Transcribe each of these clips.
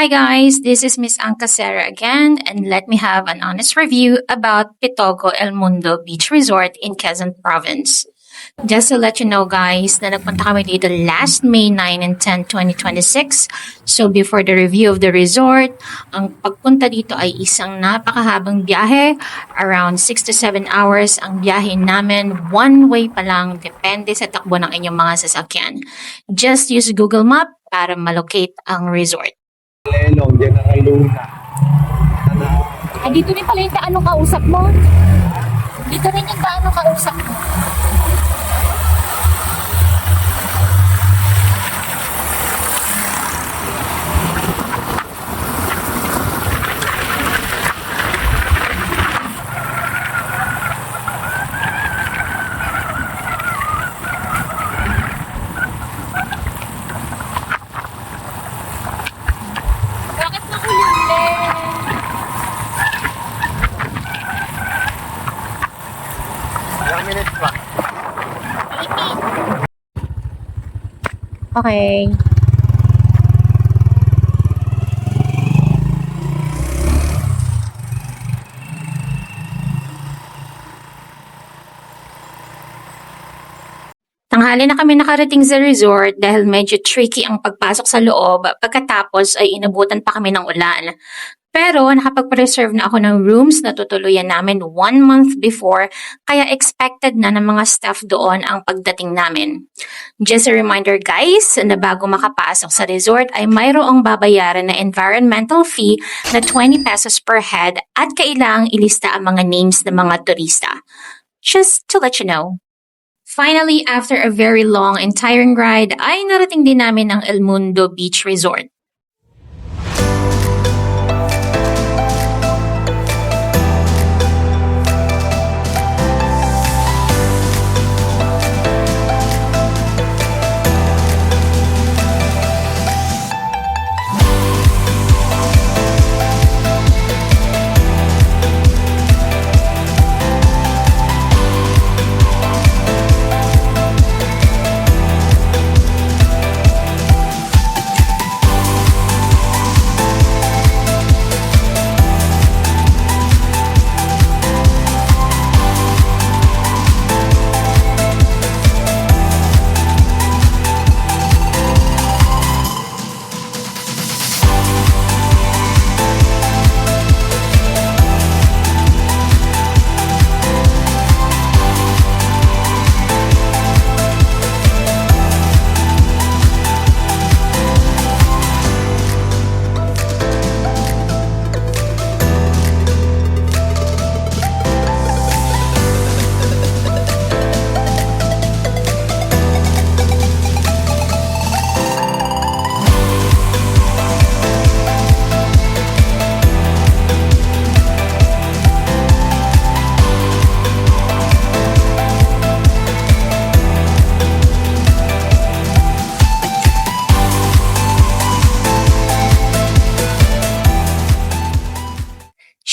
Hi guys, this is Miss Ancasera again, and let me have an honest review about Pitogo El Mundo Beach Resort in Quezon Province. Just to let you know guys na nagpunta kami dito last May 9 and 10, 2026. So before the review of the resort, ang pagpunta dito ay isang napakahabang biyahe, around 6 to 7 hours ang biyahe namin, one way pa lang, depende sa takbo ng inyong mga sasakyan. Just use Google Map para malocate ang resort. Lelong, General Luna. Dito rin pala yung taanong kausap mo. Dito rin yung taanong kausap mo. Bakit makulimlim? Ilang minutes pa? Okay. Tanghali na kami nakarating sa resort dahil medyo tricky ang pagpasok sa loob. Pagkatapos ay inabutan pa kami ng ulan. Pero nakapag-reserve na ako ng rooms na tutuluyan namin 1 month before, kaya expected na ng mga staff doon ang pagdating namin. Just a reminder guys, na bago makapasok sa resort ay mayroong babayaran na environmental fee na 20 pesos per head at kailangang ilista ang mga names ng mga turista. Just to let you know. Finally, after a very long and tiring ride, ay narating din namin ang El Mundo Beach Resort.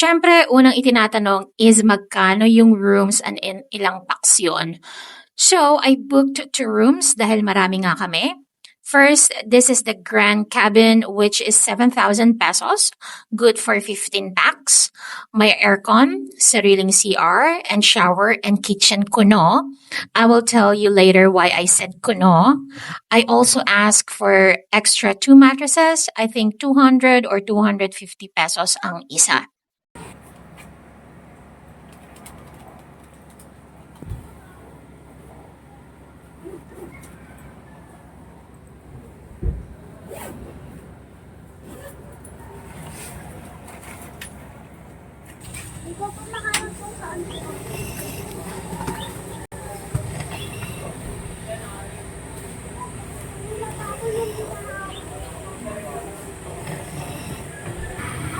Siyempre, unang itinatanong is magkano yung rooms and ilang pax yun. So, I booked 2 rooms dahil marami nga kami. First, this is the Grand Cabin which is 7,000 pesos, good for 15 pax. May aircon, sariling CR, and shower and kitchen kuno. I will tell you later why I said kuno. I also asked for extra 2 mattresses, I think 200 or 250 pesos ang isa.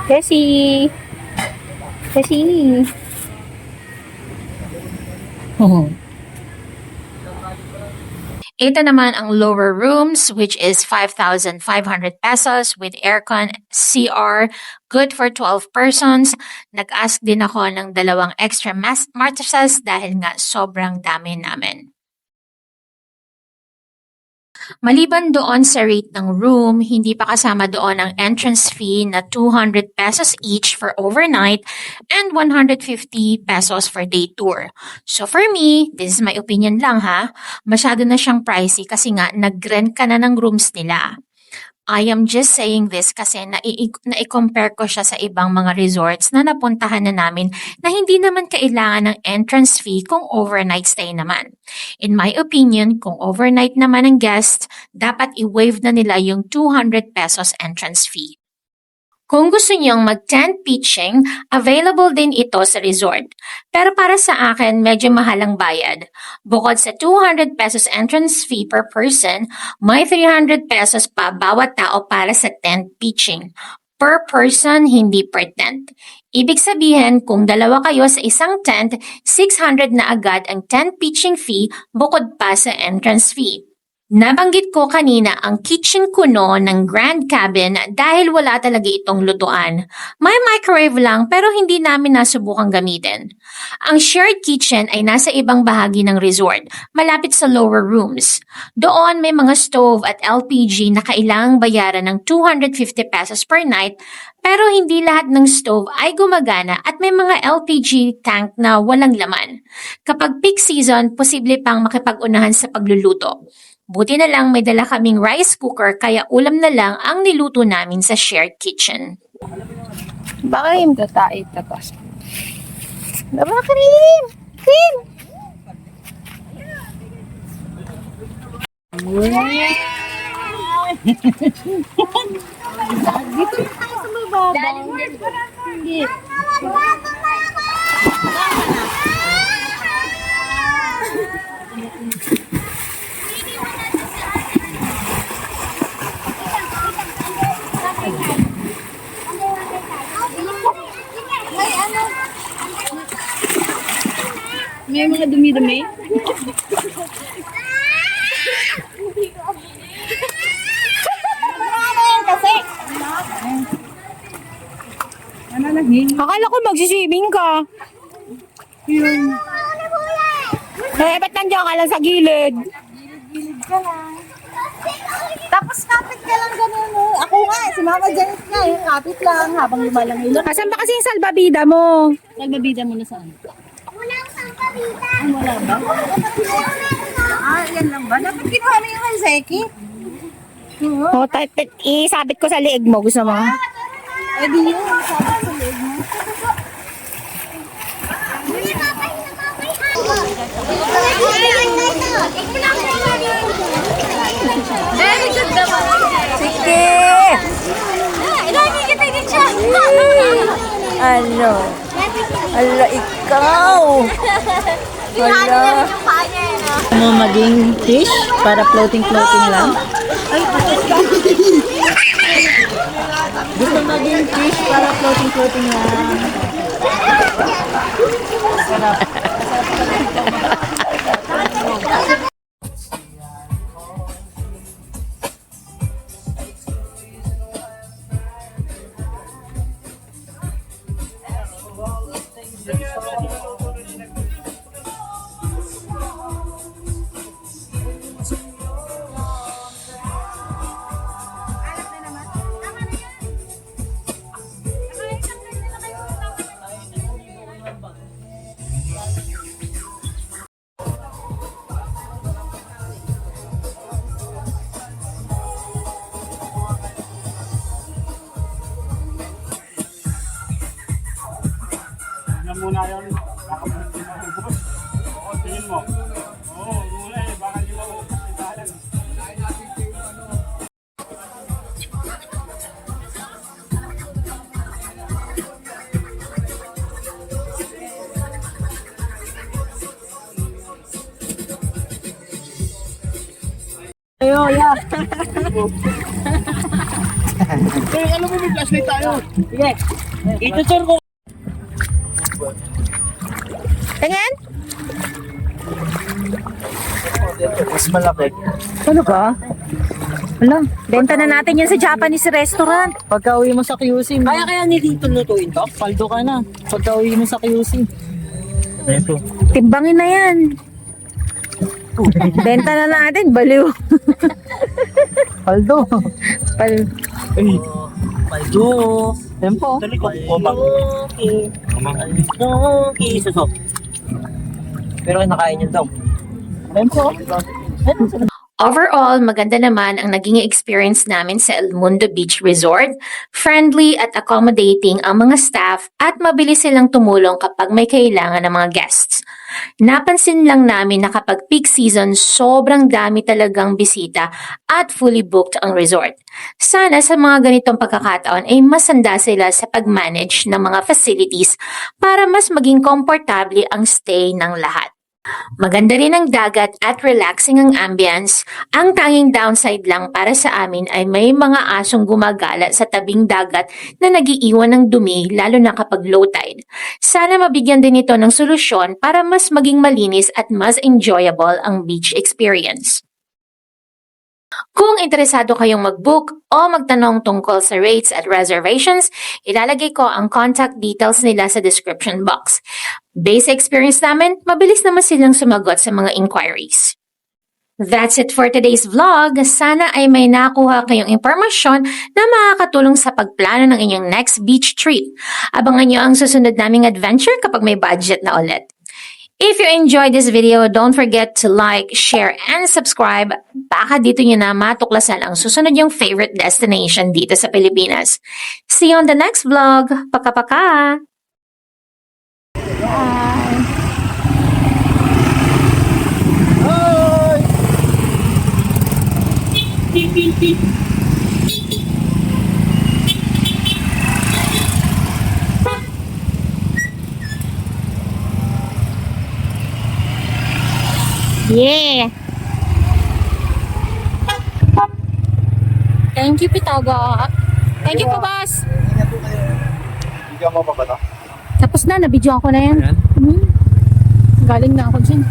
Cassie! Cassie! Ito naman ang lower rooms which is 5,500 pesos with aircon, CR, good for 12 persons. Nag-ask din ako ng 2 extra mattresses dahil nga sobrang dami namin. Maliban doon sa rate ng room, hindi pa kasama doon ang entrance fee na 200 pesos each for overnight and 150 pesos for day tour. So for me, this is my opinion lang ha, masyado na siyang pricey kasi nga nag-rent ka na ng rooms nila. I am just saying this kasi na-compare ko siya sa ibang mga resorts na napuntahan na namin na hindi naman kailangan ng entrance fee kung overnight stay naman. In my opinion, kung overnight naman ang guest, dapat i-waive na nila yung 200 pesos entrance fee. Kung gusto niyong mag-tent pitching, available din ito sa resort. Pero para sa akin, medyo mahal ang bayad. Bukod sa 200 pesos entrance fee per person, may 300 pesos pa bawat tao para sa tent pitching. Per person, hindi per tent. Ibig sabihin, kung dalawa kayo sa isang tent, 600 na agad ang tent pitching fee bukod pa sa entrance fee. Nabanggit ko kanina ang kitchen kuno ng Grand Cabin dahil wala talaga itong lutuan. May microwave lang pero hindi namin nasubukang gamitin. Ang shared kitchen ay nasa ibang bahagi ng resort, malapit sa lower rooms. Doon may mga stove at LPG na kailangang bayaran ng 250 pesos per night pero hindi lahat ng stove ay gumagana at may mga LPG tank na walang laman. Kapag peak season, posible pang makipag-unahan sa pagluluto. Buti na lang may dala kaming rice cooker kaya ulam na lang ang niluto namin sa shared kitchen. Baka yung tatait tapos. Diba, Karim? Karim! Dito na tayo sa mababa. Hindi. May mga dumi-dumi. Kasi. Ano na akala ko magsiswimming ka. Yun. Eh, ba't nandiyan ka lang sa gilid? Gilid ka lang. Tapos kapit ka lang ganun mo. Ako nga, si Mama Janet nga, yung kapit lang habang lumalang-ilong. Asan ba kasi yung salbabida mo? Salbabida mo na saan? Wala ang salbabida. Wala ba? Yan lang ba? Dapat kinuha mo yung Hanseki. Oh, isabit ko sa leeg mo. Gusto mo? Eh di yun, isabit sa leeg mo. Very good naman. Sige. Ilagi kita din siya. Ano? Ala, ikaw. Ala. Mo maging fish para floating lang? Ay, gusto maging fish para floating lang. Sarap. Muna yun. Oo, tingin mo. Oo, muna eh. Baka di mo itahan. Ayo, yeah. Eh, alam mo, may flashlight tayo. Sige. Ito-sure ko. Tingin? Mas malaki. Ano ka? Wala. Benta na natin yan sa Japanese restaurant. Pagka uwi mo sa QC, kaya ni dito lutuin to? Paldo ka na. Pagka uwi mo sa QC. Ito. Timbangin na yan. Benta na natin, baliw. Paldo. Pal Paldo. Tempo. Paldoki. Paldoki. Suso. Pero nakain yun daw. Tempo. Overall, maganda naman ang naging experience namin sa El Mundo Beach Resort. Friendly at accommodating ang mga staff at mabilis silang tumulong kapag may kailangan ng mga guests. Napansin lang namin na kapag peak season, sobrang dami talagang bisita at fully booked ang resort. Sana sa mga ganitong pagkakataon ay masanda sila sa pag-manage ng mga facilities para mas maging komportable ang stay ng lahat. Maganda rin ang dagat at relaxing ang ambience. Ang tanging downside lang para sa amin ay may mga asong gumagala sa tabing dagat na nagiiwan ng dumi lalo na kapag low tide. Sana mabigyan din ito ng solusyon para mas maging malinis at mas enjoyable ang beach experience. Kung interesado kayong mag-book o magtanong tungkol sa rates at reservations, ilalagay ko ang contact details nila sa description box. Based sa experience namin, mabilis naman silang sumagot sa mga inquiries. That's it for today's vlog. Sana ay may nakuha kayong impormasyon na makakatulong sa pagplano ng inyong next beach trip. Abangan nyo ang susunod naming adventure kapag may budget na ulit. If you enjoyed this video, don't forget to like, share, and subscribe. Baka dito nyo na matuklasan ang susunod yung favorite destination dito sa Pilipinas. See you on the next vlog. Paka-paka! Yeah! Thank you, Pitogo. Thank you po, boss. Video mo pa ba ito? Tapos na, nabidyo ako na yan. Galing na ako dyan.